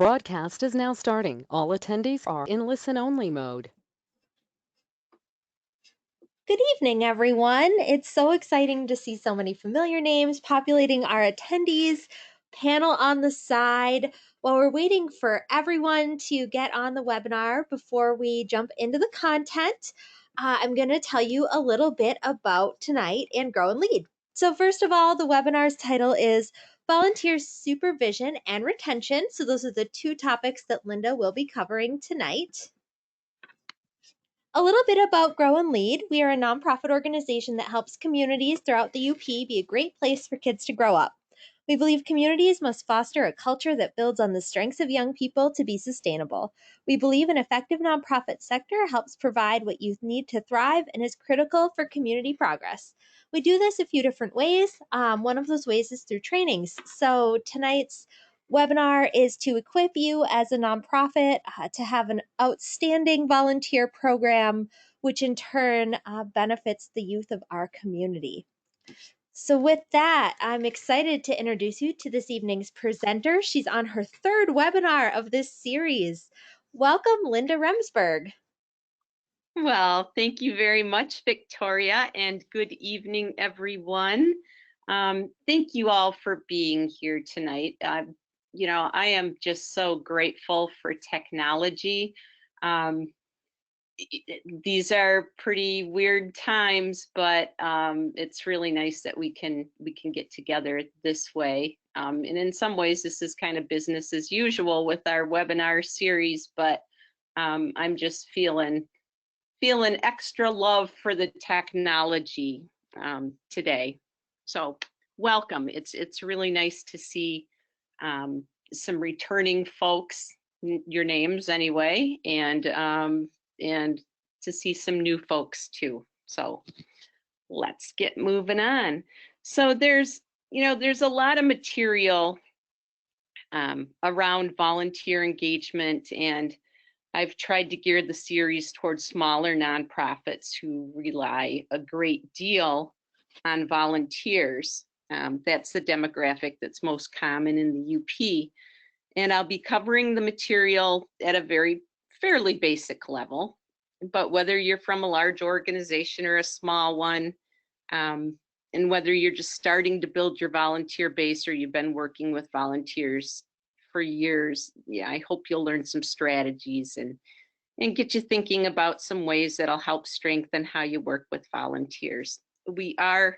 Broadcast is now starting. All attendees are in listen-only mode. Good evening, everyone. It's so exciting to see so many familiar names populating our attendees panel on the side. While we're waiting for everyone to get on the webinar before we jump into the content, I'm going to tell you a little bit about tonight and Grow and Lead. So first of all, the webinar's title is Volunteer Supervision and Retention. So those are the two topics that Linda will be covering tonight. A little bit about Grow and Lead. We are a nonprofit organization that helps communities throughout the UP be a great place for kids to grow up. We believe communities must foster a culture that builds on the strengths of young people to be sustainable. We believe an effective nonprofit sector helps provide what youth need to thrive and is critical for community progress. We do this a few different ways. One of those ways is through trainings. So tonight's webinar is to equip you as a nonprofit to have an outstanding volunteer program, which in turn benefits the youth of our community. So with that, I'm excited to introduce you to this evening's presenter. She's on her third webinar of this series. Welcome, Linda Remsburg. Well, thank you very much, Victoria, and good evening, everyone. Thank you all for being here tonight. I am just so grateful for technology. These are pretty weird times, but it's really nice that we can get together this way. And in some ways, this is kind of business as usual with our webinar series, but I'm just feeling extra love for the technology today. So welcome. It's really nice to see some returning folks, your names anyway, and to see some new folks too. So let's get moving on. So there's a lot of material around volunteer engagement, and I've tried to gear the series towards smaller nonprofits who rely a great deal on volunteers. That's the demographic that's most common in the UP. And I'll be covering the material at a fairly basic level. But whether you're from a large organization or a small one, and whether you're just starting to build your volunteer base or you've been working with volunteers for years, I hope you'll learn some strategies and get you thinking about some ways that'll help strengthen how you work with volunteers. We are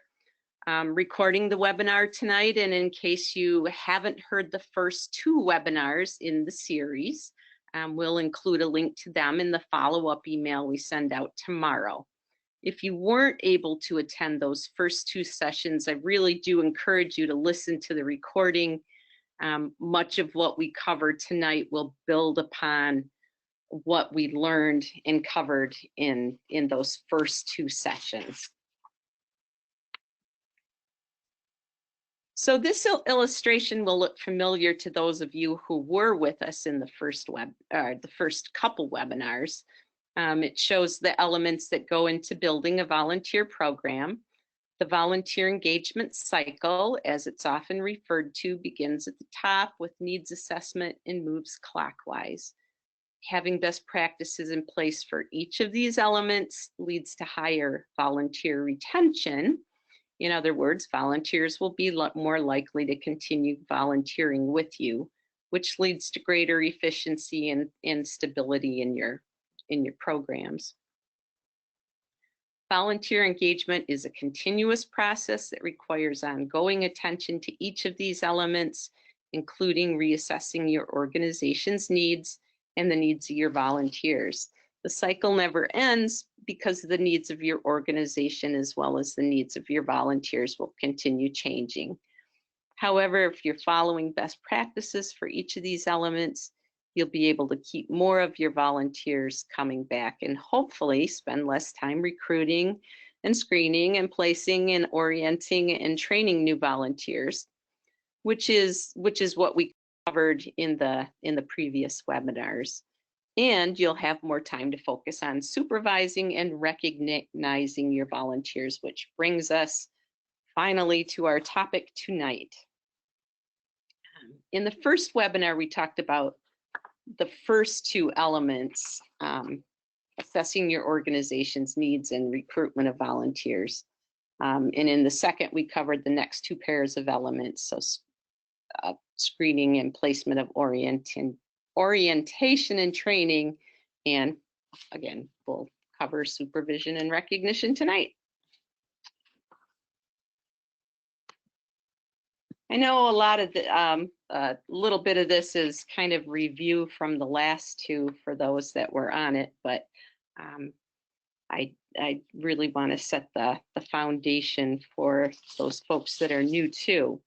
recording the webinar tonight, and in case you haven't heard the first two webinars in the series, we'll include a link to them in the follow-up email we send out tomorrow. If you weren't able to attend those first two sessions, I really do encourage you to listen to the recording. Much of what we cover tonight will build upon what we learned and covered in those first two sessions. So this illustration will look familiar to those of you who were with us in the first couple webinars. It shows the elements that go into building a volunteer program. The volunteer engagement cycle, as it's often referred to, begins at the top with needs assessment and moves clockwise. Having best practices in place for each of these elements leads to higher volunteer retention. In other words, volunteers will be more likely to continue volunteering with you, which leads to greater efficiency and stability in your programs. Volunteer engagement is a continuous process that requires ongoing attention to each of these elements, including reassessing your organization's needs and the needs of your volunteers. The cycle never ends because the needs of your organization as well as the needs of your volunteers will continue changing. However, if you're following best practices for each of these elements, you'll be able to keep more of your volunteers coming back and hopefully spend less time recruiting and screening and placing and orienting and training new volunteers, which is what we covered in the previous webinars. And you'll have more time to focus on supervising and recognizing your volunteers, which brings us finally to our topic tonight. In the first webinar, we talked about the first two elements, assessing your organization's needs and recruitment of volunteers. And in the second, we covered the next two pairs of elements, so screening and placement of orientation and training. And again, we'll cover supervision and recognition tonight. I know a lot of the, a little bit of this is kind of review from the last two for those that were on it, but I really want to set the foundation for those folks that are new too.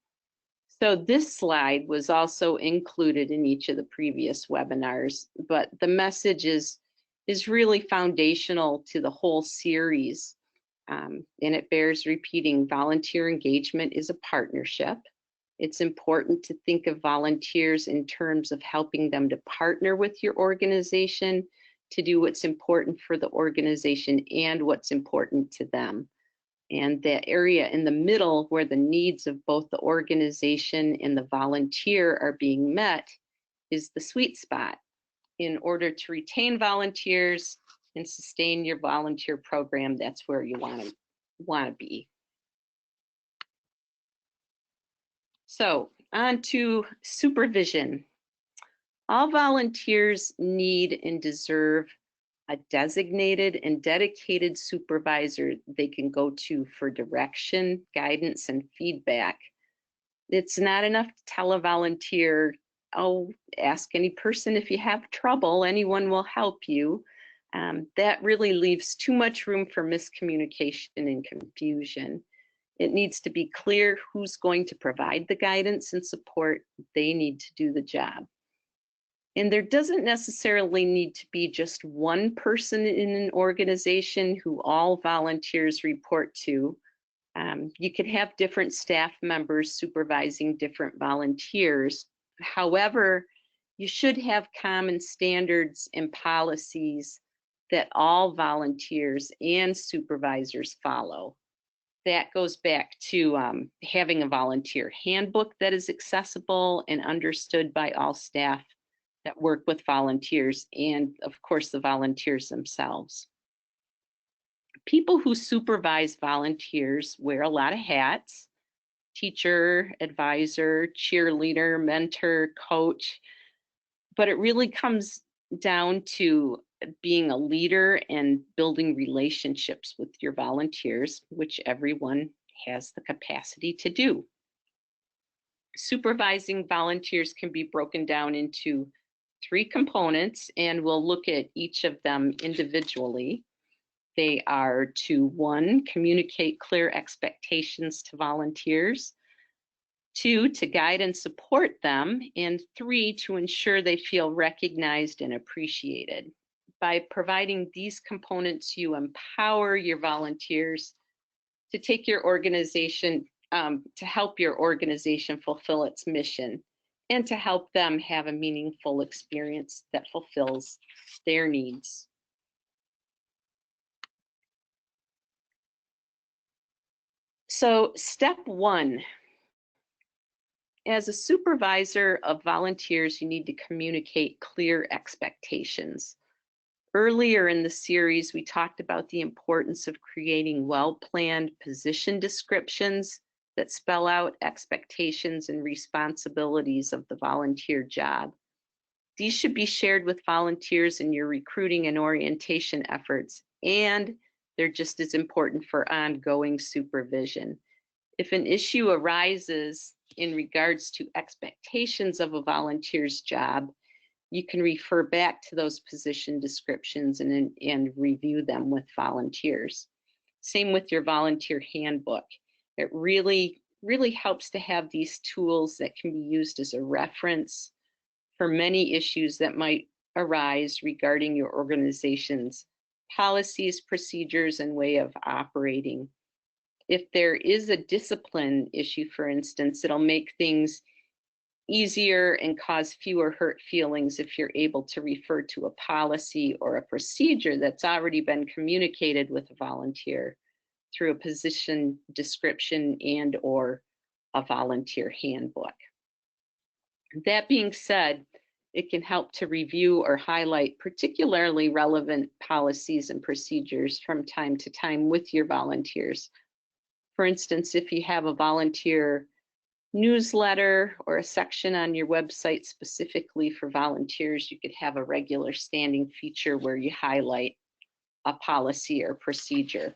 So this slide was also included in each of the previous webinars, but the message is really foundational to the whole series. And it bears repeating. Volunteer engagement is a partnership. It's important to think of volunteers in terms of helping them to partner with your organization to do what's important for the organization and what's important to them. And the area in the middle where the needs of both the organization and the volunteer are being met is the sweet spot in order to retain volunteers and sustain your volunteer program. That's where you want to be. So on to supervision. All volunteers need and deserve a designated and dedicated supervisor they can go to for direction, guidance, and feedback. It's not enough to tell a volunteer, oh, ask any person if you have trouble, anyone will help you. That really leaves too much room for miscommunication and confusion. It needs to be clear who's going to provide the guidance and support they need to do the job. And there doesn't necessarily need to be just one person in an organization who all volunteers report to. You could have different staff members supervising different volunteers. However, you should have common standards and policies that all volunteers and supervisors follow. That goes back to having a volunteer handbook that is accessible and understood by all staff that work with volunteers and, of course, the volunteers themselves. People who supervise volunteers wear a lot of hats: teacher, advisor, cheerleader, mentor, coach. But it really comes down to being a leader and building relationships with your volunteers, which everyone has the capacity to do. Supervising volunteers can be broken down into 3 components, and we'll look at each of them individually. They are to 1, communicate clear expectations to volunteers; 2, to guide and support them; and 3, to ensure they feel recognized and appreciated. By providing these components, you empower your volunteers to take your organization, to help your organization fulfill its mission and to help them have a meaningful experience that fulfills their needs. So step 1, as a supervisor of volunteers, you need to communicate clear expectations. Earlier in the series, we talked about the importance of creating well-planned position descriptions that spell out expectations and responsibilities of the volunteer job. These should be shared with volunteers in your recruiting and orientation efforts, and they're just as important for ongoing supervision. If an issue arises in regards to expectations of a volunteer's job, you can refer back to those position descriptions and review them with volunteers. Same with your volunteer handbook. It really helps to have these tools that can be used as a reference for many issues that might arise regarding your organization's policies, procedures, and way of operating. If there is a discipline issue, for instance, it'll make things easier and cause fewer hurt feelings if you're able to refer to a policy or a procedure that's already been communicated with a volunteer through a position description and or a volunteer handbook. That being said, It can help to review or highlight particularly relevant policies and procedures from time to time with your volunteers. For instance, if you have a volunteer newsletter or a section on your website specifically for volunteers, you could have a regular standing feature where you highlight a policy or procedure.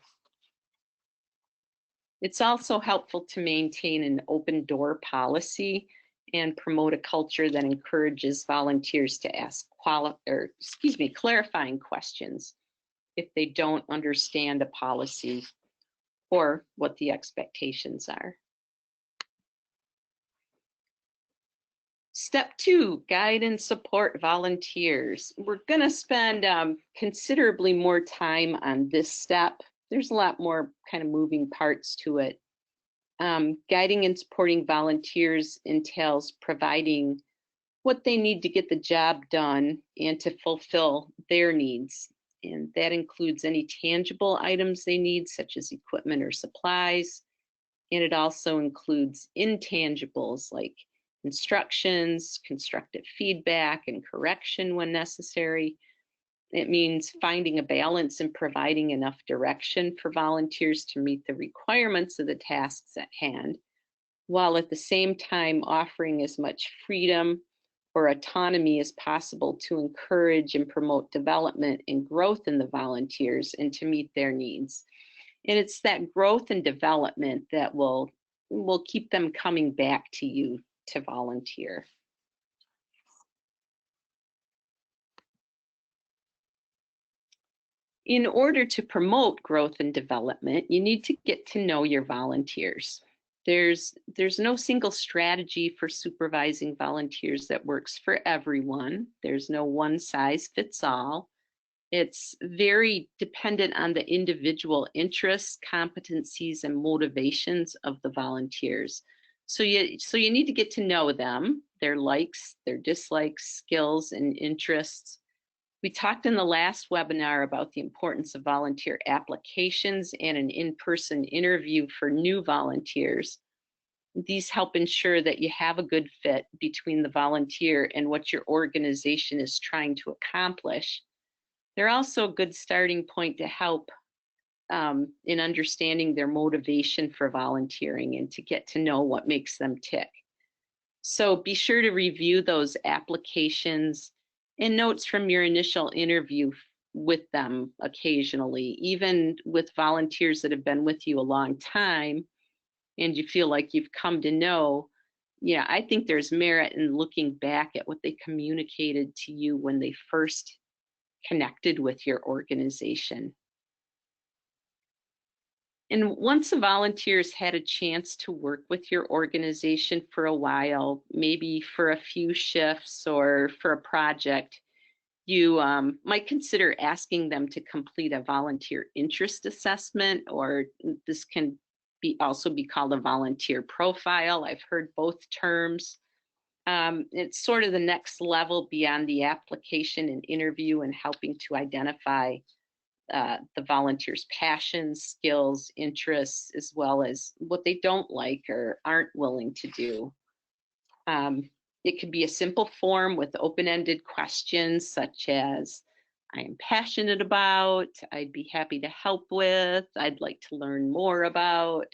It's also helpful to maintain an open door policy and promote a culture that encourages volunteers to ask clarifying questions if they don't understand a policy or what the expectations are. Step 2, guide and support volunteers. We're going to spend considerably more time on this step. There's a lot more kind of moving parts to it. Guiding and supporting volunteers entails providing what they need to get the job done and to fulfill their needs. And that includes any tangible items they need, such as equipment or supplies. And it also includes intangibles like instructions, constructive feedback, and correction when necessary. It means finding a balance and providing enough direction for volunteers to meet the requirements of the tasks at hand, while at the same time offering as much freedom or autonomy as possible to encourage and promote development and growth in the volunteers and to meet their needs. And it's that growth and development that will keep them coming back to you to volunteer. In order to promote growth and development, you need to get to know your volunteers. There's no single strategy for supervising volunteers that works for everyone. There's no one size fits all. It's very dependent on the individual interests, competencies, and motivations of the volunteers. So you need to get to know them, their likes, their dislikes, skills, and interests. We talked in the last webinar about the importance of volunteer applications and an in-person interview for new volunteers. These help ensure that you have a good fit between the volunteer and what your organization is trying to accomplish. They're also a good starting point to help in understanding their motivation for volunteering and to get to know what makes them tick. So be sure to review those applications and notes from your initial interview with them occasionally, even with volunteers that have been with you a long time and you feel like you've come to know. Yeah, I think there's merit in looking back at what they communicated to you when they first connected with your organization. And once a volunteer's had a chance to work with your organization for a while, maybe for a few shifts or for a project, you might consider asking them to complete a volunteer interest assessment, or this can also be called a volunteer profile. I've heard both terms. It's sort of the next level beyond the application and interview and helping to identify the volunteers' passions, skills, interests, as well as what they don't like or aren't willing to do. It could be a simple form with open-ended questions such as, I am passionate about, I'd be happy to help with, I'd like to learn more about,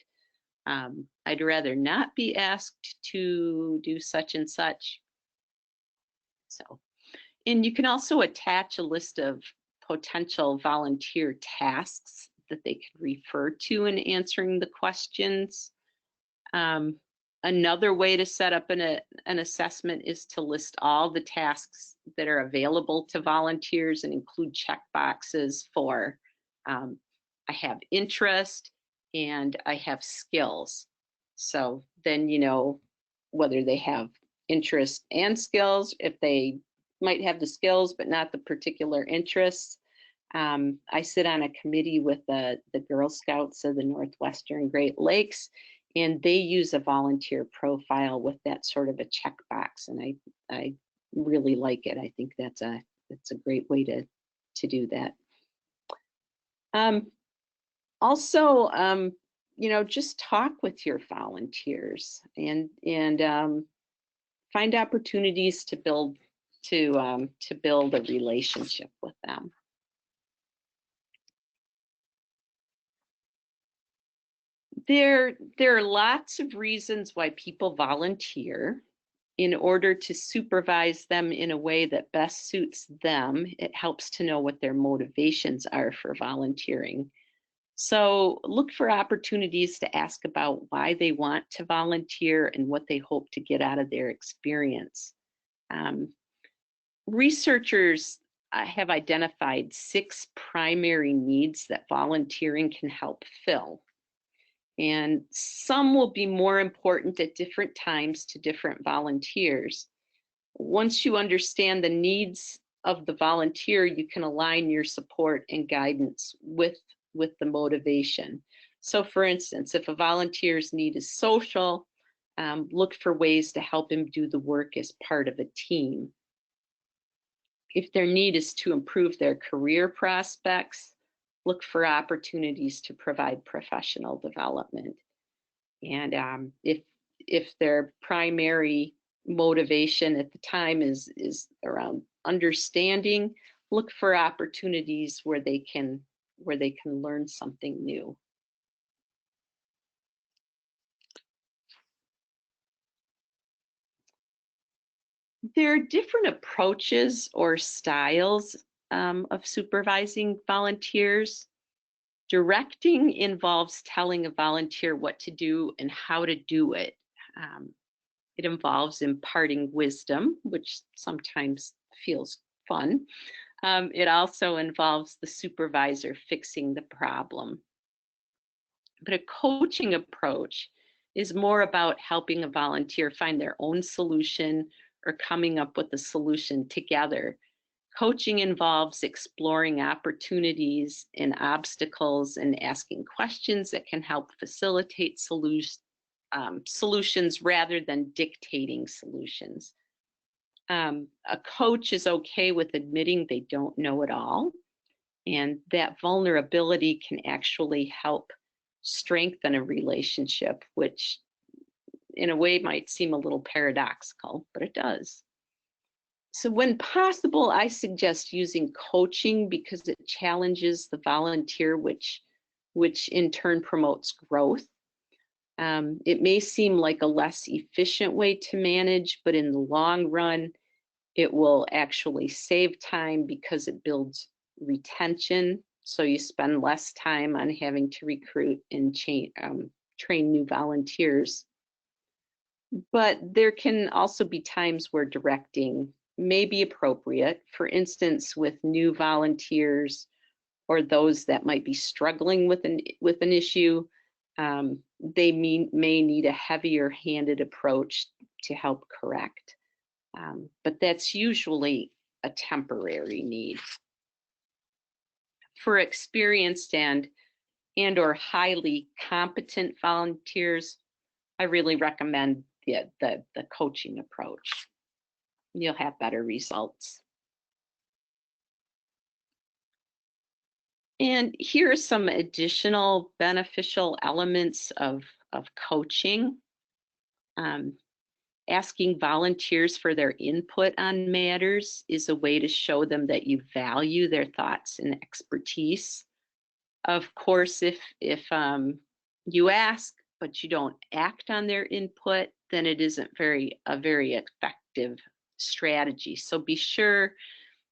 I'd rather not be asked to do such and such. So, and you can also attach a list of potential volunteer tasks that they could refer to in answering the questions. Another way to set up an assessment is to list all the tasks that are available to volunteers and include check boxes for I have interest and I have skills. So then you know whether they have interest and skills, if they might have the skills but not the particular interests. I sit on a committee with the Girl Scouts of the Northwestern Great Lakes, and they use a volunteer profile with that sort of a checkbox, and I really like it. I think that's a great way to do that. Also, you know, just talk with your volunteers and find opportunities to build to build a relationship with them. There are lots of reasons why people volunteer. In order to supervise them in a way that best suits them, it helps to know what their motivations are for volunteering. So look for opportunities to ask about why they want to volunteer and what they hope to get out of their experience. Researchers have identified 6 primary needs that volunteering can help fill. And some will be more important at different times to different volunteers. Once you understand the needs of the volunteer, you can align your support and guidance with the motivation. So for instance, if a volunteer's need is social, look for ways to help him do the work as part of a team. If their need is to improve their career prospects, look for opportunities to provide professional development. And if their primary motivation at the time is around understanding, look for opportunities where they can learn something new. There are different approaches or styles of supervising volunteers. Directing involves telling a volunteer what to do and how to do it. It involves imparting wisdom, which sometimes feels fun. It also involves the supervisor fixing the problem. But a coaching approach is more about helping a volunteer find their own solution or coming up with a solution together. Coaching involves exploring opportunities and obstacles and asking questions that can help facilitate solutions rather than dictating solutions. A coach is okay with admitting they don't know it all, and that vulnerability can actually help strengthen a relationship, which in a way might seem a little paradoxical, but it does. So when possible, I suggest using coaching because it challenges the volunteer, which in turn promotes growth. It may seem like a less efficient way to manage, but in the long run, it will actually save time because it builds retention. So you spend less time on having to recruit and train new volunteers. But there can also be times where directing may be appropriate. For instance, with new volunteers or those that might be struggling with an issue, they may need a heavier handed approach to help correct. But that's usually a temporary need. For experienced and or highly competent volunteers, I really recommend the coaching approach. You'll have better results. And here are some additional beneficial elements of coaching. Asking volunteers for their input on matters is a way to show them that you value their thoughts and expertise. Of course, if you ask but you don't act on their input, then it isn't a very effective strategy. So be sure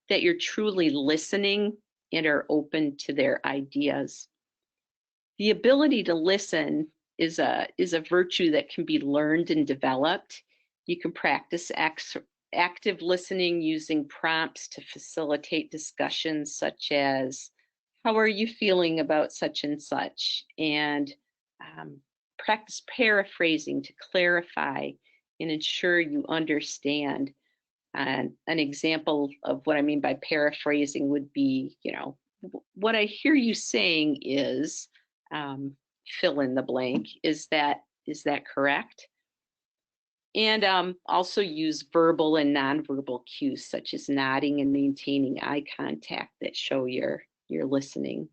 that you're truly listening and are open to their ideas. The ability to listen is a virtue that can be learned and developed. You can practice active listening using prompts to facilitate discussions such as, how are you feeling about such and such? And practice paraphrasing to clarify and ensure you understand. And an example of what I mean by paraphrasing would be, what I hear you saying is, fill in the blank. Is that correct? And also use verbal and nonverbal cues such as nodding and maintaining eye contact that show you're listening.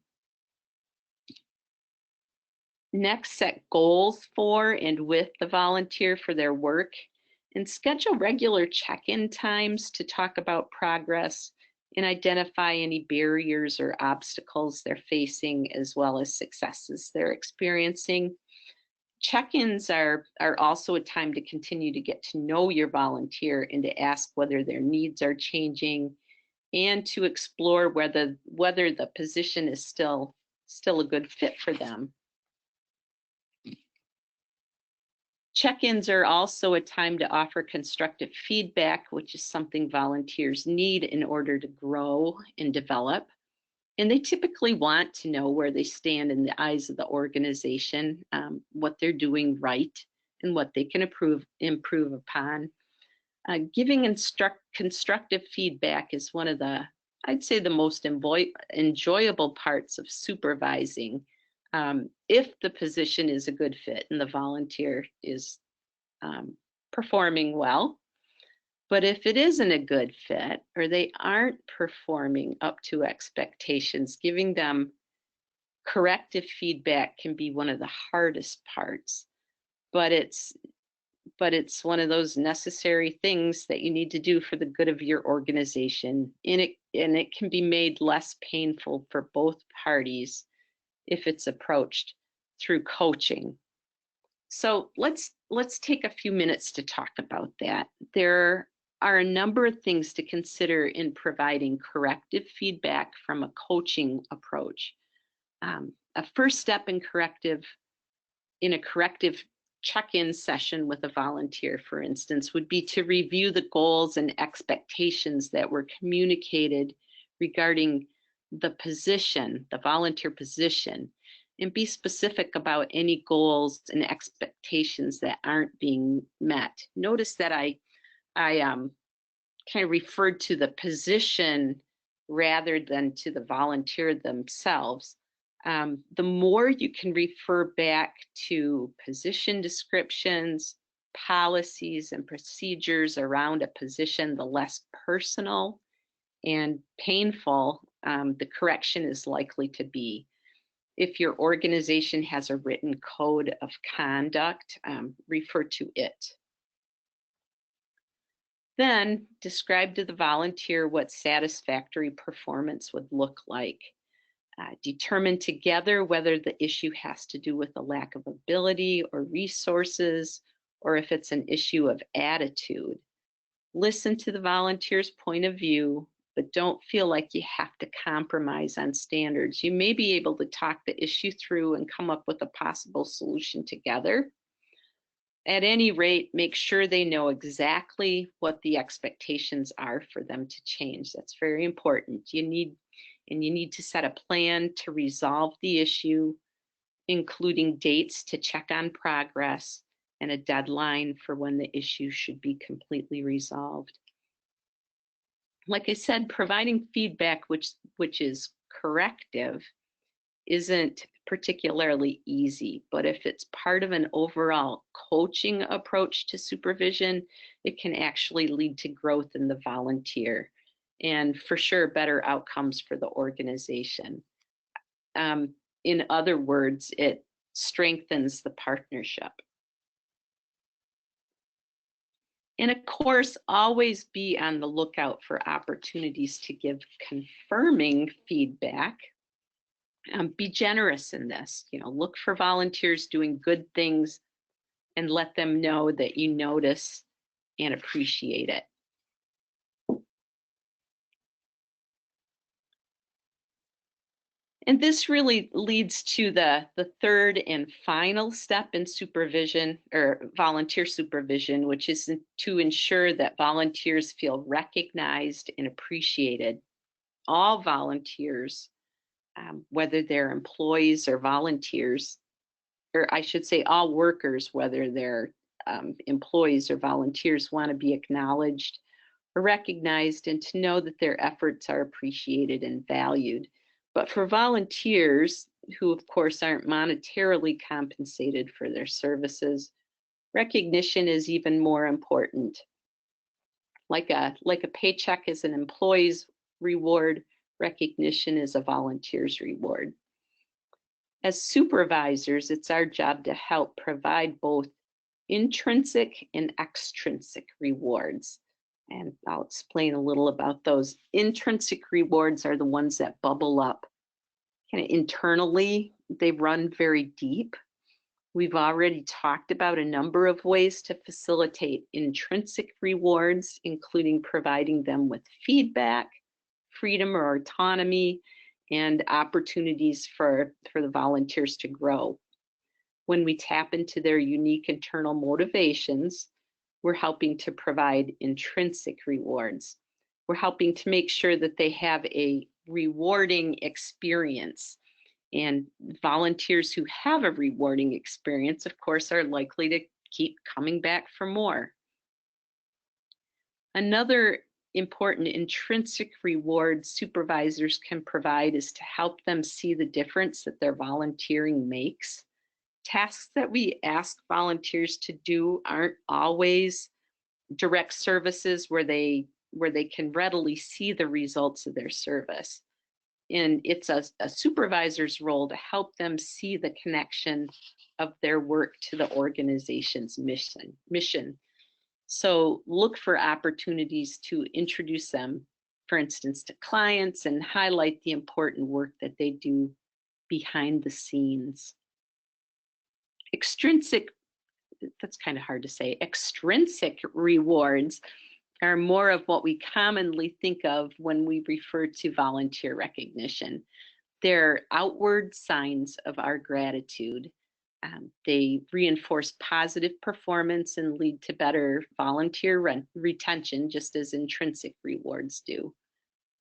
Next, set goals for and with the volunteer for their work And schedule regular check-in times to talk about progress and identify any barriers or obstacles they're facing, as well as successes they're experiencing. Check-ins are also a time to continue to get to know your volunteer and to ask whether their needs are changing, and to explore whether the position is still a good fit for them. Check-ins are also a time to offer constructive feedback, which is something volunteers need in order to grow and develop. And they typically want to know where they stand in the eyes of the organization, what they're doing right, and what they can improve upon. Giving constructive feedback is one of the, I'd say, the most enjoyable parts of supervising, if the position is a good fit and the volunteer is performing well. But if it isn't a good fit, or they aren't performing up to expectations, giving them corrective feedback can be one of the hardest parts. But it's one of those necessary things that you need to do for the good of your organization. And it can be made less painful for both parties if it's approached through coaching. So let's take a few minutes to talk about that. There are a number of things to consider in providing corrective feedback from a coaching approach. A first step in a corrective check-in session with a volunteer, for instance, would be to review the goals and expectations that were communicated regarding the position, the volunteer position, and be specific about any goals and expectations that aren't being met. Notice that I kind of referred to the position rather than to the volunteer themselves. The more you can refer back to position descriptions, policies, and procedures around a position, the less personal and painful the correction is likely to be. If your organization has a written code of conduct, refer to it. Then describe to the volunteer what satisfactory performance would look like. Determine together whether the issue has to do with a lack of ability or resources, or if it's an issue of attitude. Listen to the volunteer's point of view, but don't feel like you have to compromise on standards. You may be able to talk the issue through and come up with a possible solution together. At any rate, make sure they know exactly what the expectations are for them to change. That's very important. You need to set a plan to resolve the issue, including dates to check on progress and a deadline for when the issue should be completely resolved. Like I said, providing feedback which is corrective isn't particularly easy, but if it's part of an overall coaching approach to supervision, it can actually lead to growth in the volunteer and for sure better outcomes for the organization. In other words, it strengthens the partnership. And of course, always be on the lookout for opportunities to give confirming feedback. Be generous in this. Look for volunteers doing good things and let them know that you notice and appreciate it. And this really leads to the third and final step in supervision or volunteer supervision, which is to ensure that volunteers feel recognized and appreciated. All volunteers, whether they're employees or volunteers, or I should say all workers, whether they're employees or volunteers, want to be acknowledged or recognized and to know that their efforts are appreciated and valued. But for volunteers, who of course aren't monetarily compensated for their services, recognition is even more important. Like a paycheck is an employee's reward, recognition is a volunteer's reward. As supervisors, it's our job to help provide both intrinsic and extrinsic rewards. And I'll explain a little about those. Intrinsic rewards are the ones that bubble up kind of internally. They run very deep. We've already talked about a number of ways to facilitate intrinsic rewards, including providing them with feedback, freedom or autonomy, and opportunities for the volunteers to grow. When we tap into their unique internal motivations, we're helping to provide intrinsic rewards. We're helping to make sure that they have a rewarding experience. And volunteers who have a rewarding experience, of course, are likely to keep coming back for more. Another important intrinsic reward supervisors can provide is to help them see the difference that their volunteering makes. Tasks that we ask volunteers to do aren't always direct services where they can readily see the results of their service. And it's a supervisor's role to help them see the connection of their work to the organization's mission. So look for opportunities to introduce them, for instance, to clients and highlight the important work that they do behind the scenes. Extrinsic, that's kind of hard to say, extrinsic rewards are more of what we commonly think of when we refer to volunteer recognition. They're outward signs of our gratitude. They reinforce positive performance and lead to better volunteer retention, just as intrinsic rewards do.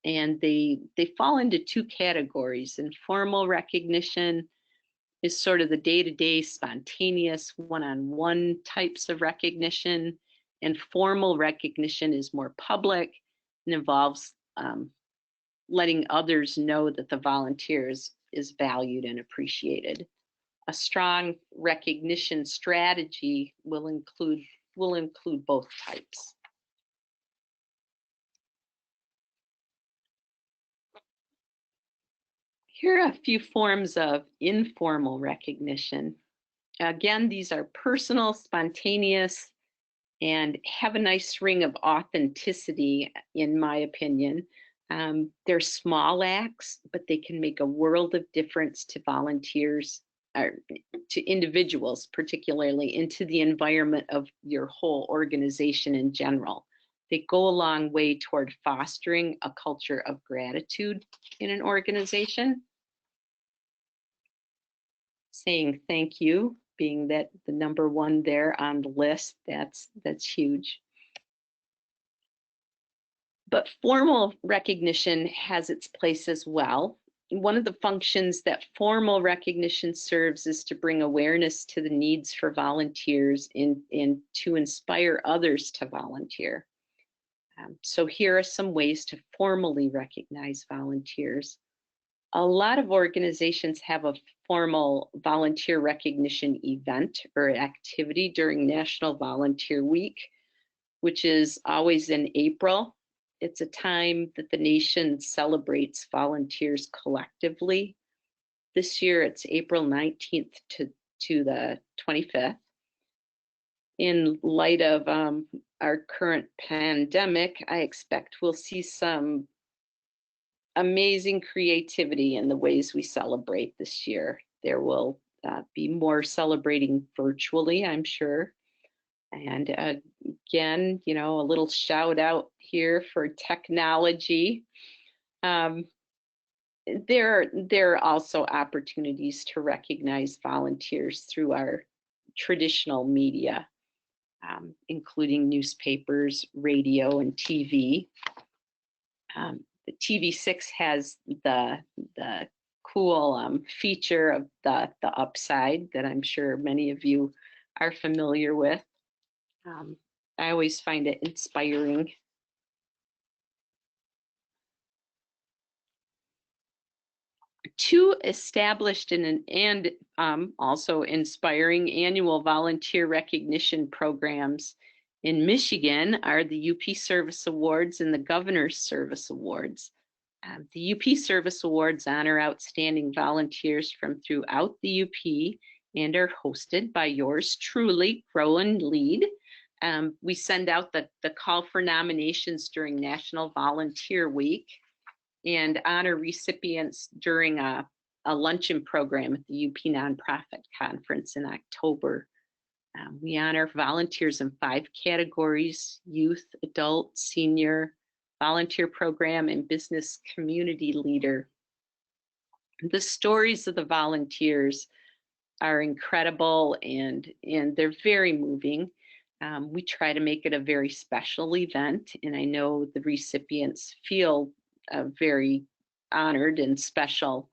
And they fall into two categories. Informal recognition is sort of the day-to-day spontaneous one-on-one types of recognition. And formal recognition is more public and involves letting others know that the volunteers is valued and appreciated. A strong recognition strategy will include both types. Here are a few forms of informal recognition. Again, these are personal, spontaneous, and have a nice ring of authenticity, in my opinion. They're small acts, but they can make a world of difference to volunteers, or to individuals particularly, and to the environment of your whole organization in general. They go a long way toward fostering a culture of gratitude in an organization. Saying thank you, being that the number one there on the list, that's huge. But formal recognition has its place as well. One of the functions that formal recognition serves is to bring awareness to the needs for volunteers and to inspire others to volunteer. So here are some ways to formally recognize volunteers. A lot of organizations have a formal volunteer recognition event or activity during National Volunteer Week, which is always in April. It's a time that the nation celebrates volunteers collectively. This year it's April 19th to the 25th. In light of our current pandemic, I expect we'll see some amazing creativity in the ways we celebrate this year. There will be more celebrating virtually, I'm sure. And again, you know, a little shout out here for technology. There are also opportunities to recognize volunteers through our traditional media, including newspapers, radio, and TV. The TV6 has the cool feature of the upside that I'm sure many of you are familiar with. I always find it inspiring. Two established and also inspiring annual volunteer recognition programs in Michigan are the UP Service Awards and the Governor's Service Awards. The UP Service Awards honor outstanding volunteers from throughout the UP and are hosted by yours truly, Grow and Lead. We send out the call for nominations during National Volunteer Week and honor recipients during a luncheon program at the UP Nonprofit Conference in October. We honor volunteers in 5 categories: youth, adult, senior, volunteer program, and business community leader. The stories of the volunteers are incredible and they're very moving. We try to make it a very special event, and I know the recipients feel very honored and special.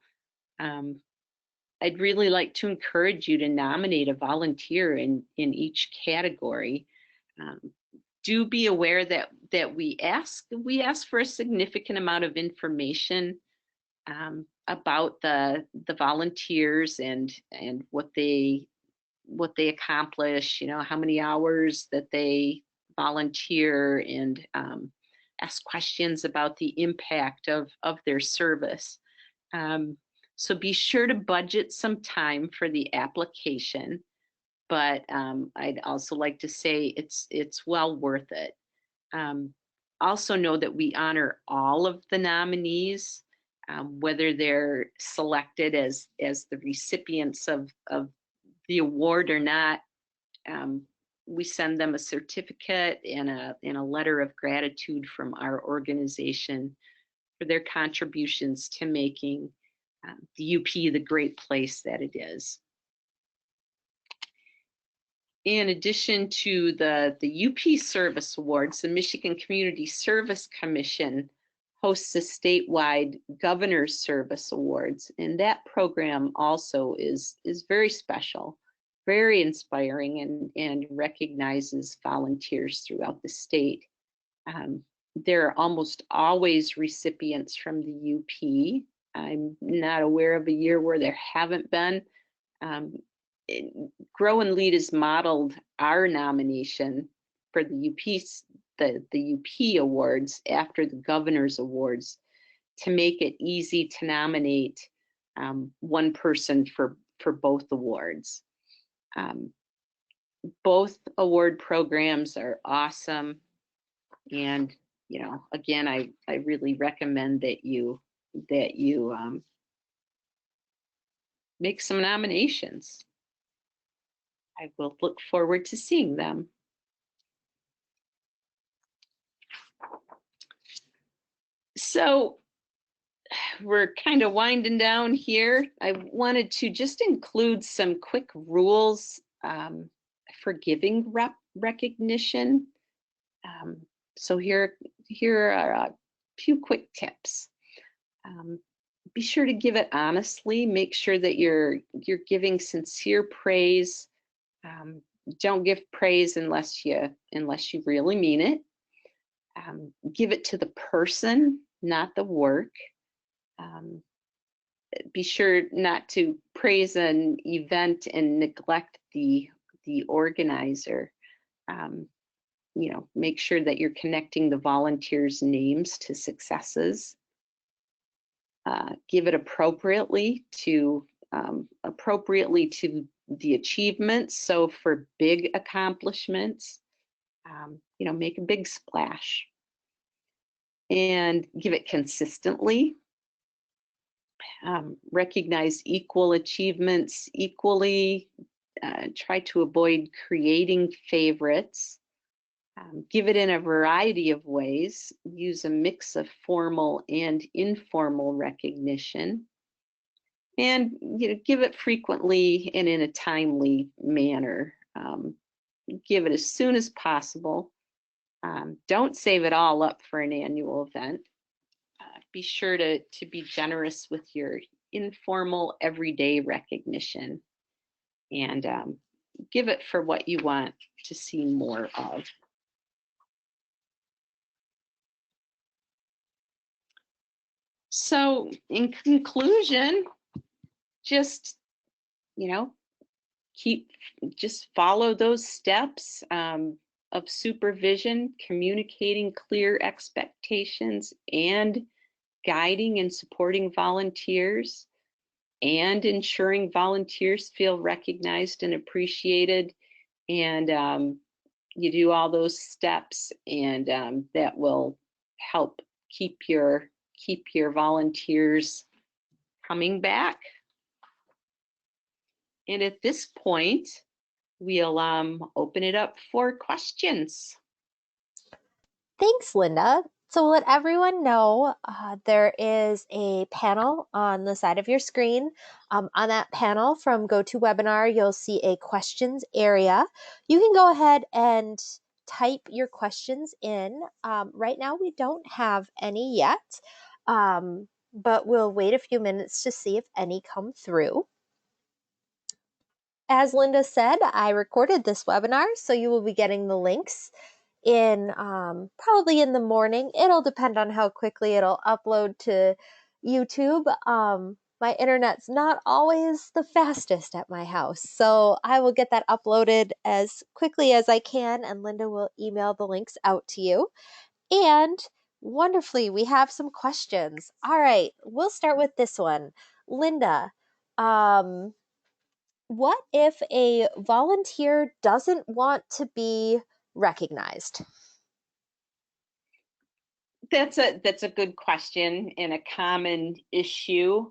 I'd really like to encourage you to nominate a volunteer in each category. Do be aware that we ask for a significant amount of information about the volunteers and what they accomplish, how many hours that they volunteer, and ask questions about the impact of their service. So be sure to budget some time for the application, but I'd also like to say it's well worth it. Also know that we honor all of the nominees, whether they're selected as the recipients of the award or not. We send them a certificate and a letter of gratitude from our organization for their contributions to making the UP the great place that it is. In addition to the UP Service Awards, the Michigan Community Service Commission hosts the statewide Governor's Service Awards, and that program also is very special, very inspiring, and recognizes volunteers throughout the state. There are almost always recipients from the UP. I'm not aware of a year where there haven't been. Grow and Lead has modeled our nomination for the UP Awards after the Governor's Awards to make it easy to nominate one person for both awards. Both award programs are awesome, and again, I really recommend that you make some nominations. I will look forward to seeing them. So we're kind of winding down here. I wanted to just include some quick rules for giving recognition. So here are a few quick tips. Be sure to give it honestly. Make sure that you're giving sincere praise. Don't give praise unless you really mean it. Give it to the person, not the work. Be sure not to praise an event and neglect the organizer. Make sure that you're connecting the volunteers' names to successes. Give it appropriately to the achievements. So for big accomplishments, make a big splash, and give it consistently. Recognize equal achievements equally. Try to avoid creating favorites. Give it in a variety of ways. Use a mix of formal and informal recognition. And give it frequently and in a timely manner. Give it as soon as possible. Don't save it all up for an annual event. Be sure to be generous with your informal, everyday recognition, and give it for what you want to see more of. So in conclusion, just follow those steps of supervision, communicating clear expectations, and guiding and supporting volunteers. and ensuring volunteers feel recognized and appreciated. And you do all those steps, and that will help keep your volunteers coming back. And at this point, we'll open it up for questions. Thanks, Linda. So, let everyone know there is a panel on the side of your screen. On that panel from GoToWebinar, you'll see a questions area. You can go ahead and type your questions in. Right now, we don't have any yet, but we'll wait a few minutes to see if any come through. As Linda said, I recorded this webinar, so you will be getting the links in probably in the morning. It'll depend on how quickly it'll upload to YouTube. My internet's not always the fastest at my house, so I will get that uploaded as quickly as I can, and Linda will email the links out to you. And wonderfully, we have some questions. All right, we'll start with this one. Linda, what if a volunteer doesn't want to be recognized? That's a good question and a common issue.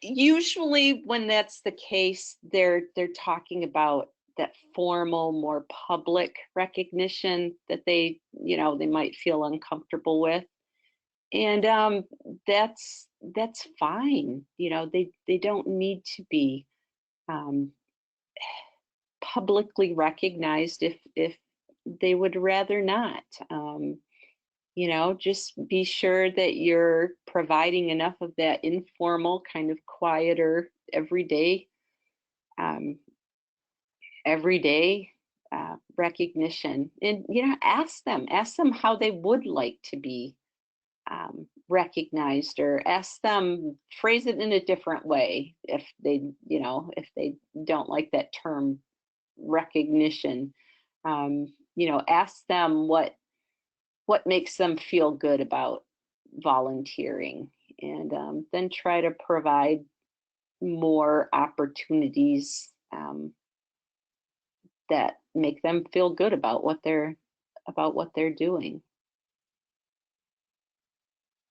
Usually when that's the case, they're talking about that formal, more public recognition that they might feel uncomfortable with. And that's fine. They don't need to be publicly recognized if they would rather not. Just be sure that you're providing enough of that informal, kind of quieter, everyday recognition. And ask them how they would like to be recognized, or ask them, phrase it in a different way if they don't like that term recognition. Ask them what makes them feel good about volunteering, and then try to provide more opportunities that make them feel good about what they're doing.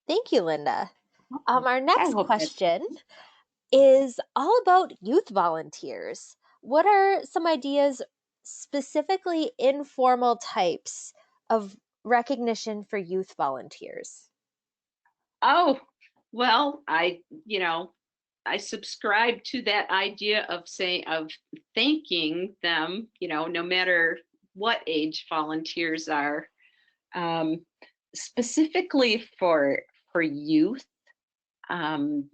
Thank you, Linda. Our next hope that- question is all about youth volunteers. What are some ideas, specifically informal types of recognition for youth volunteers? Oh, well, I subscribe to that idea of thanking them, no matter what age volunteers are. Specifically for youth, some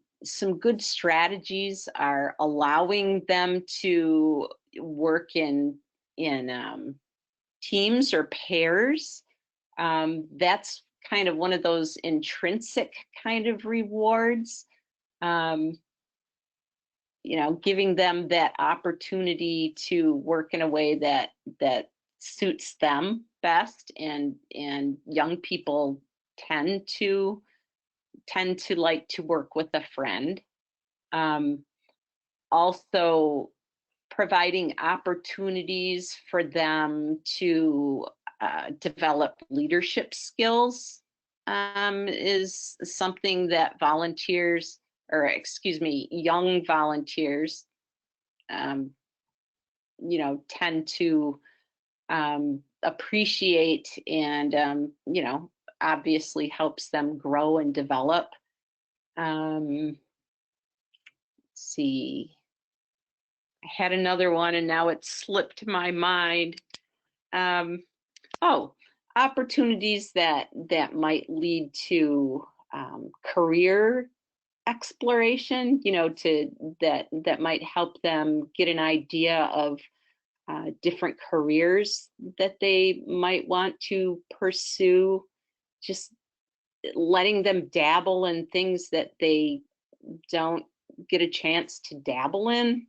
good strategies are allowing them to work in teams or pairs. That's kind of one of those intrinsic kind of rewards. Giving them that opportunity to work in a way that suits them best, and young people tend to like to work with a friend. Also providing opportunities for them to develop leadership skills is something that young volunteers tend to appreciate, and obviously helps them grow and develop. Let's see, I had another one and now it slipped my mind. Opportunities that might lead to career exploration, that might help them get an idea of different careers that they might want to pursue. Just letting them dabble in things that they don't get a chance to dabble in.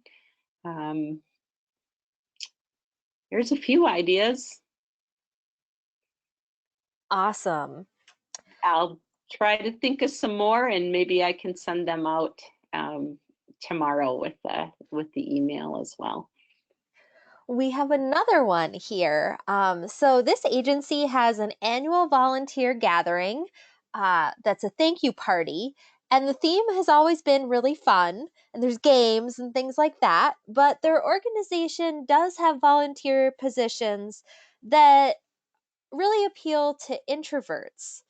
There's a few ideas. Awesome. I'll try to think of some more, and maybe I can send them out tomorrow with the email as well. We have another one here. So this agency has an annual volunteer gathering that's a thank you party. And the theme has always been really fun, and there's games and things like that. But their organization does have volunteer positions that really appeal to introverts.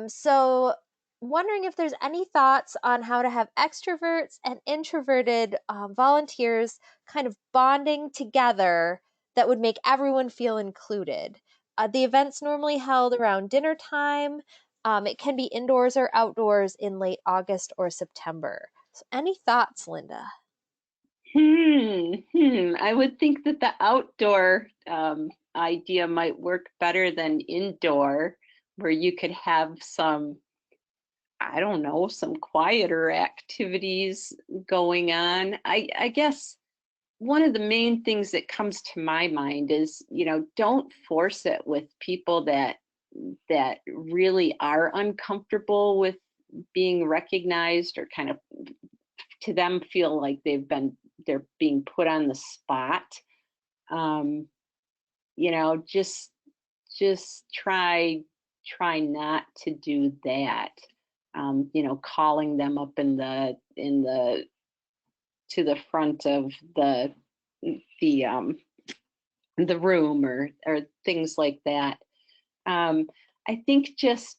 So wondering if there's any thoughts on how to have extroverts and introverted volunteers kind of bonding together that would make everyone feel included. The event's normally held around dinner time. It can be indoors or outdoors in late August or September. So any thoughts, Linda? I would think that the outdoor idea might work better than indoor, where you could have some, I don't know, some quieter activities going on. I guess one of the main things that comes to my mind is, don't force it with people that really are uncomfortable with being recognized, or kind of to them feel like they're being put on the spot. Just try not to do that. Calling them up to the front of the room, or things like that. I think just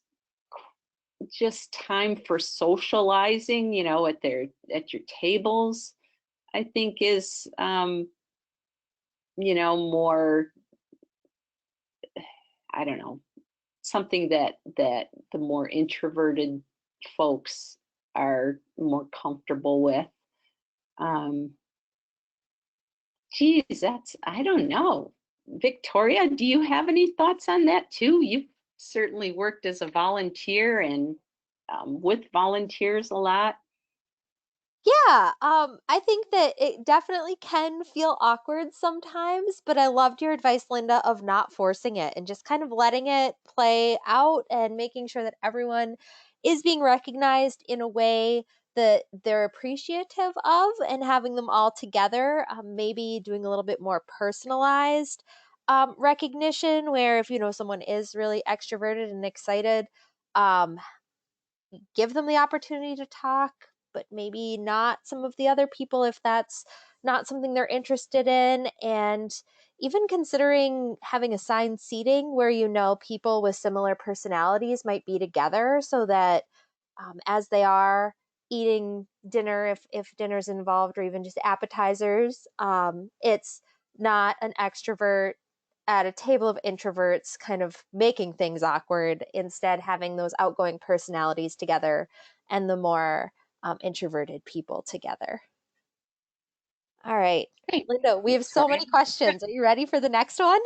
time for socializing, at your tables, I think is more, I don't know, something that the more introverted folks are more comfortable with. Geez, I don't know. Victoria, do you have any thoughts on that too? You've certainly worked as a volunteer and with volunteers a lot. Yeah, I think that it definitely can feel awkward sometimes, but I loved your advice, Linda, of not forcing it and just kind of letting it play out and making sure that everyone is being recognized in a way that they're appreciative of, and having them all together, maybe doing a little bit more personalized recognition, where if someone is really extroverted and excited, um, give them the opportunity to talk, but maybe not some of the other people if that's not something they're interested in. And even considering having assigned seating where people with similar personalities might be together, so that as they are eating dinner, if dinner's involved, or even just appetizers, it's not an extrovert at a table of introverts kind of making things awkward, instead having those outgoing personalities together and the more introverted people together. All right, Hey, Linda, we have so Victoria. many questions. Are you ready for the next one?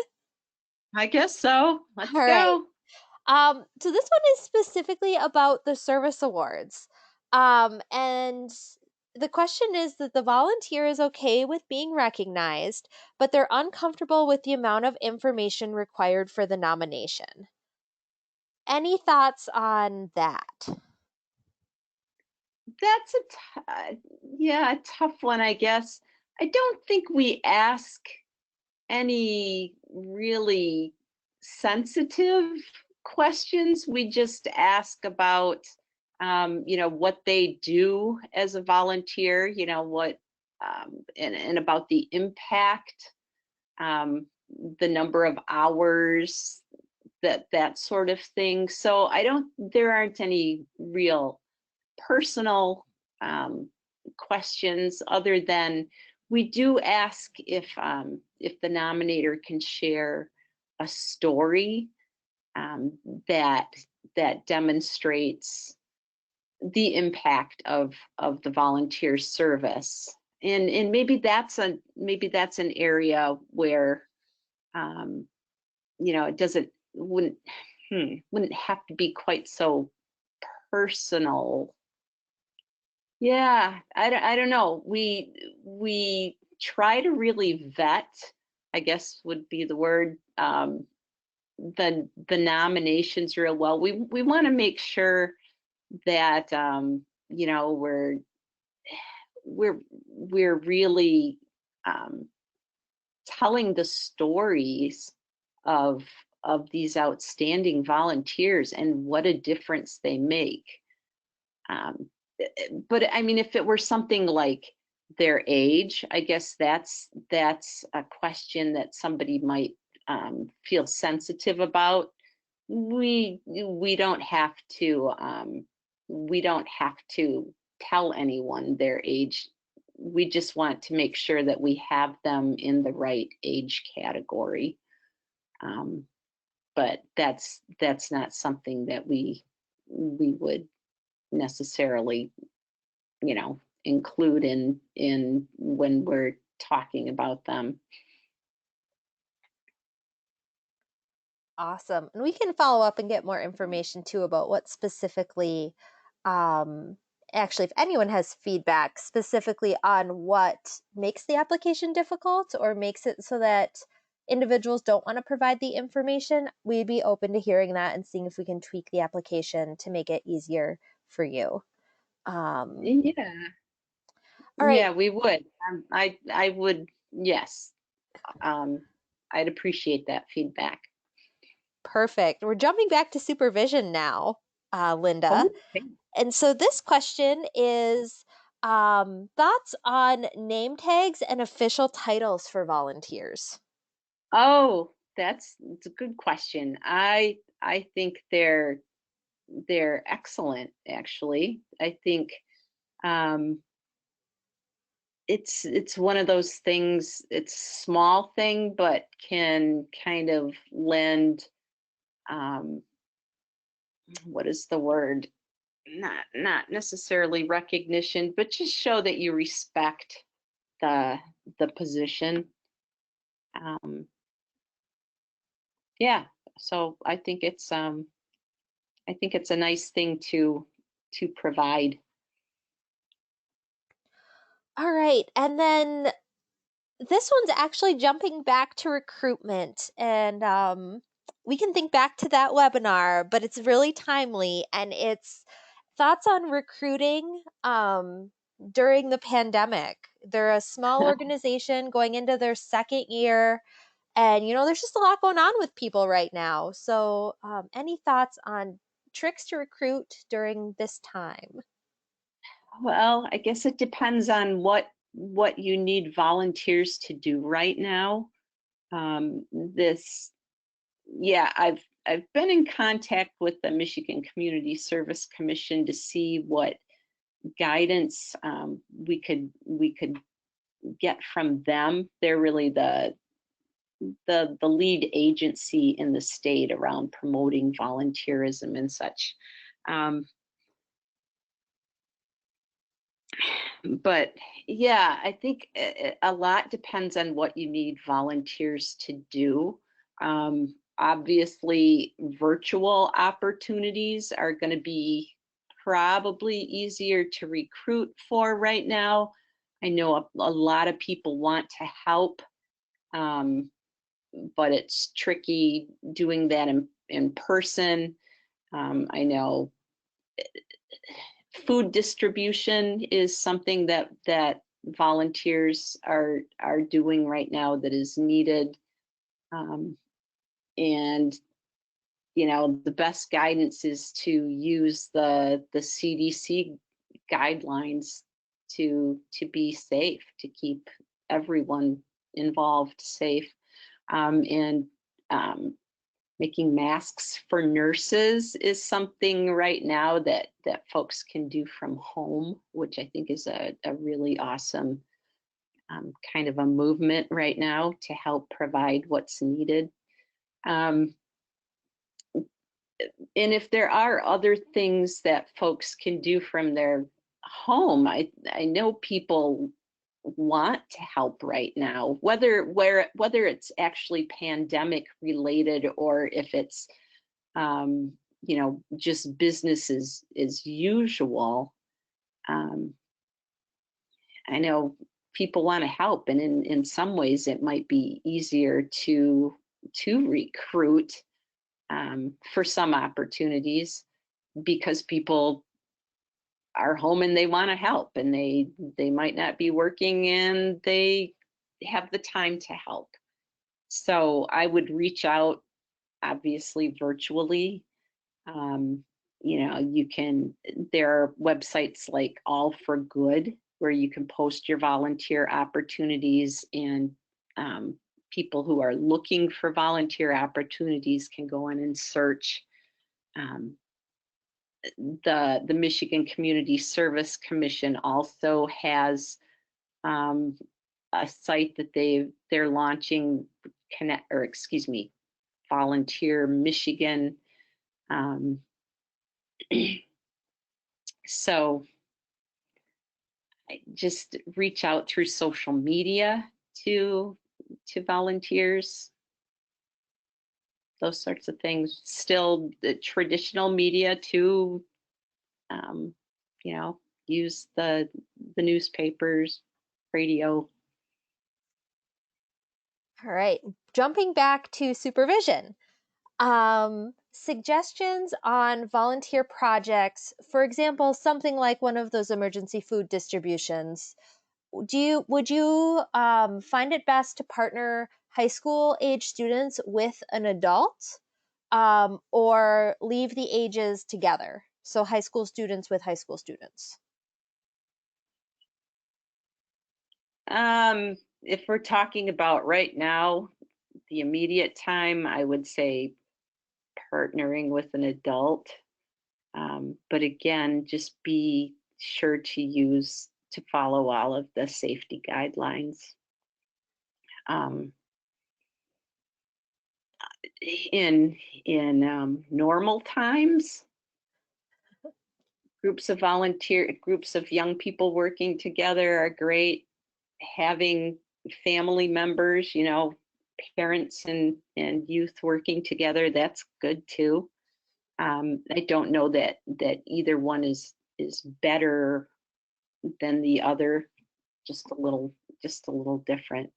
I guess so. Let's All right. go. So this one is specifically about the service awards. And the question is that the volunteer is okay with being recognized, but they're uncomfortable with the amount of information required for the nomination. Any thoughts on that? That's yeah, a tough one, I guess. I don't think we ask any really sensitive questions. We just ask about, what they do as a volunteer, and about the impact, um, the number of hours, that sort of thing. So there aren't any real personal questions, other than we do ask if the nominator can share a story um, that that demonstrates the impact of the volunteer service, and maybe that's an area where it wouldn't have to be quite so personal. Yeah, I don't know. We try to really vet, I guess would be the word, the nominations real well. We want to make sure that you know, we're really telling the stories of these outstanding volunteers and what a difference they make. But I mean, if it were something like their age, I guess that's a question that somebody might feel sensitive about. We don't have to tell anyone their age. We just want to make sure that we have them in the right age category. But that's not something that we would necessarily, you know, include in when we're talking about them. Awesome. And we can follow up and get more information too about what specifically, actually, if anyone has feedback specifically on what makes the application difficult or makes it so that individuals don't want to provide the information, we'd be open to hearing that and seeing if we can tweak the application to make it easier for you. Yeah. All right. Yeah, we would. I would, yes. I'd appreciate that feedback. Perfect. We're jumping back to supervision now, Linda. Okay. And so this question is thoughts on name tags and official titles for volunteers. Oh, it's a good question. I think they're excellent, actually. I think it's one of those things, it's a small thing, but can kind of lend, what is the word? Not necessarily recognition, but just show that you respect the position. Yeah, so I think it's a nice thing to provide. All right. And then this one's actually jumping back to recruitment. And we can think back to that webinar, but it's really timely. And it's thoughts on recruiting during the pandemic. They're a small organization going into their second year. And, you know, there's just a lot going on with people right now. So, any thoughts on tricks to recruit during this time? Well, I guess it depends on what you need volunteers to do right now. Yeah, I've been in contact with the Michigan Community Service Commission to see what guidance we could get from them. They're really the lead agency in the state around promoting volunteerism and such. But yeah, I think a lot depends on what you need volunteers to do. Obviously, virtual opportunities are going to be probably easier to recruit for right now. I know a lot of people want to help, but it's tricky doing that in person. I know food distribution is something that volunteers are doing right now that is needed. And you know, the best guidance is to use the CDC guidelines to be safe, to keep everyone involved safe. And making masks for nurses is something right now that folks can do from home, which I think is a really awesome kind of a movement right now to help provide what's needed. And if there are other things that folks can do from their home, I know people want to help right now, whether it's actually pandemic related or if it's you know, just business as usual. I know people want to help, and in some ways it might be easier to recruit for some opportunities, because people are home and they want to help, and they might not be working and they have the time to help. So I would reach out, obviously virtually. There are websites like All for Good where you can post your volunteer opportunities, and people who are looking for volunteer opportunities can go in and search. The Michigan Community Service Commission also has a site that they're launching, Volunteer Michigan. So I just reach out through social media to volunteers, those sorts of things. Still the traditional media to use the newspapers, radio. All right. Jumping back to supervision. Suggestions on volunteer projects, for example, something like one of those emergency food distributions. Would you find it best to partner high school age students with an adult, or leave the ages together? So high school students with high school students. If we're talking about right now, the immediate time, I would say partnering with an adult. But again, just be sure to follow all of the safety guidelines. In normal times, groups of young people working together are great. Having family members, parents and youth working together, that's good too. I don't know that either one is better than the other, just a little different.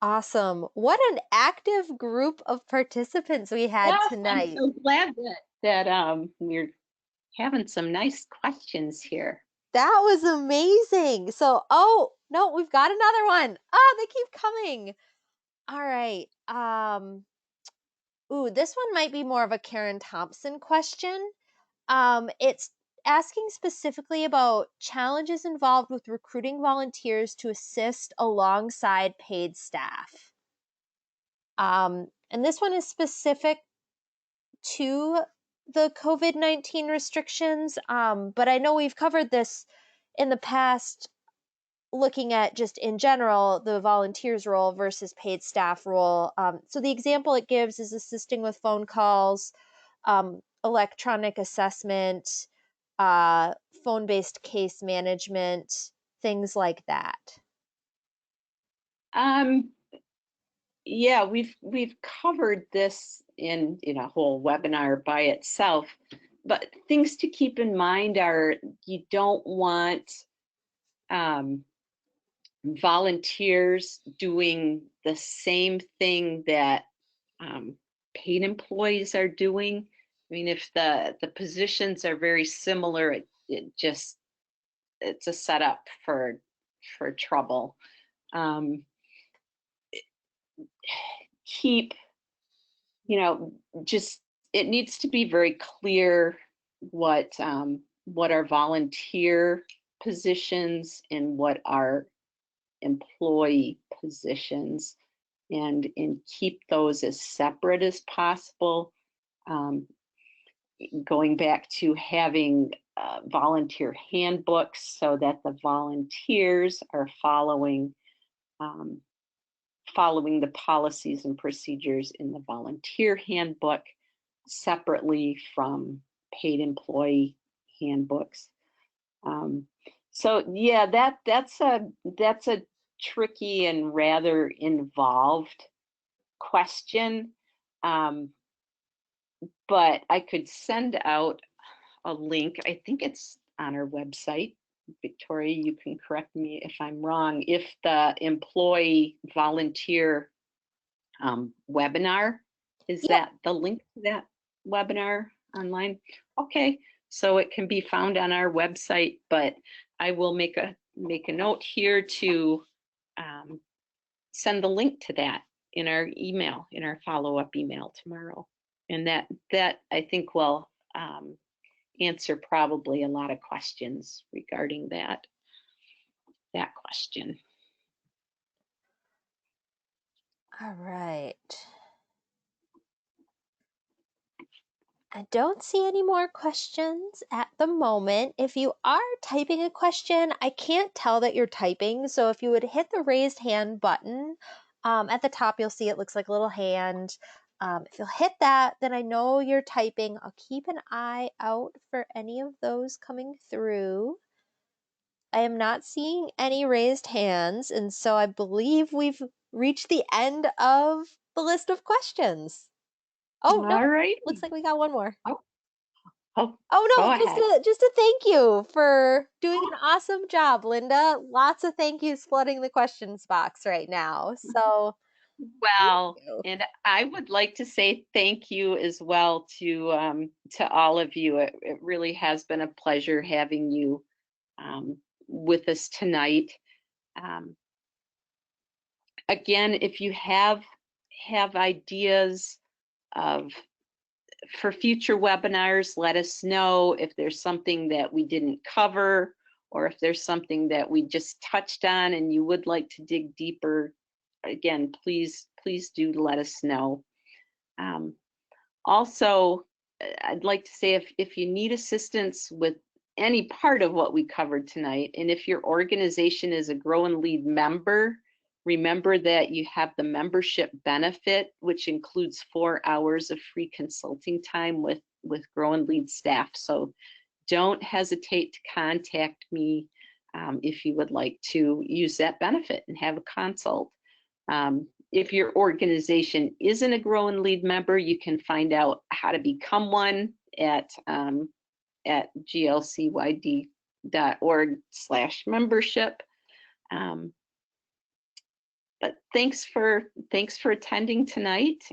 Awesome. What an active group of participants we had Yes, tonight. I'm so glad that we're having some nice questions here. That was amazing. So, oh, no, we've got another one. Oh, they keep coming. All right. This one might be more of a Karen Thompson question. It's asking specifically about challenges involved with recruiting volunteers to assist alongside paid staff. And this one is specific to the COVID-19 restrictions, but I know we've covered this in the past, looking at just in general the volunteers role versus paid staff role. So the example it gives is assisting with phone calls, electronic assessment, phone-based case management, things like that. Yeah, we've covered this in a whole webinar by itself, but things to keep in mind are you don't want volunteers doing the same thing that paid employees are doing. I mean, if the positions are very similar, it's a setup for trouble. Just it needs to be very clear what are volunteer positions and what are employee positions, and keep those as separate as possible. Going back to having volunteer handbooks so that the volunteers are following the policies and procedures in the volunteer handbook separately from paid employee handbooks. So yeah, that's a tricky and rather involved question. But I could send out a link. I think it's on our website. Victoria, you can correct me if I'm wrong. If the employee volunteer webinar. Is Yep. that the link to that webinar online? Okay, so it can be found on our website, but I will make a note here to send the link to that in our email, in our follow-up email tomorrow. And that I think will answer probably a lot of questions regarding that question. All right. I don't see any more questions at the moment. If you are typing a question, I can't tell that you're typing. So if you would hit the raised hand button at the top, you'll see it looks like a little hand. If you'll hit that, then I know you're typing. I'll keep an eye out for any of those coming through. I am not seeing any raised hands, and so I believe we've reached the end of the list of questions. Oh, no, All right. looks like we got one more. Oh, Oh go no, ahead. just a thank you for doing an awesome job, Linda. Lots of thank yous flooding the questions box right now. So thank Well, you. and I would like to say thank you as well to all of you. It really has been a pleasure having you with us tonight. Again, if you have ideas of for future webinars, let us know if there's something that we didn't cover or if there's something that we just touched on and you would like to dig deeper. Again, please do let us know. Also, I'd like to say if you need assistance with any part of what we covered tonight, and if your organization is a Grow and Lead member, remember that you have the membership benefit, which includes 4 hours of free consulting time with Grow and Lead staff. So don't hesitate to contact me if you would like to use that benefit and have a consult. If your organization isn't a Grow and Lead member, you can find out how to become one at glcyd.org/membership. But thanks for attending tonight.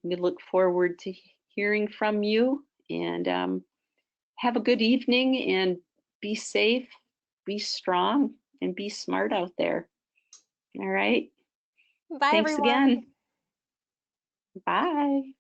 We look forward to hearing from you, and have a good evening, and be safe, be strong, and be smart out there. All right. Bye, Thanks everyone. again. Bye.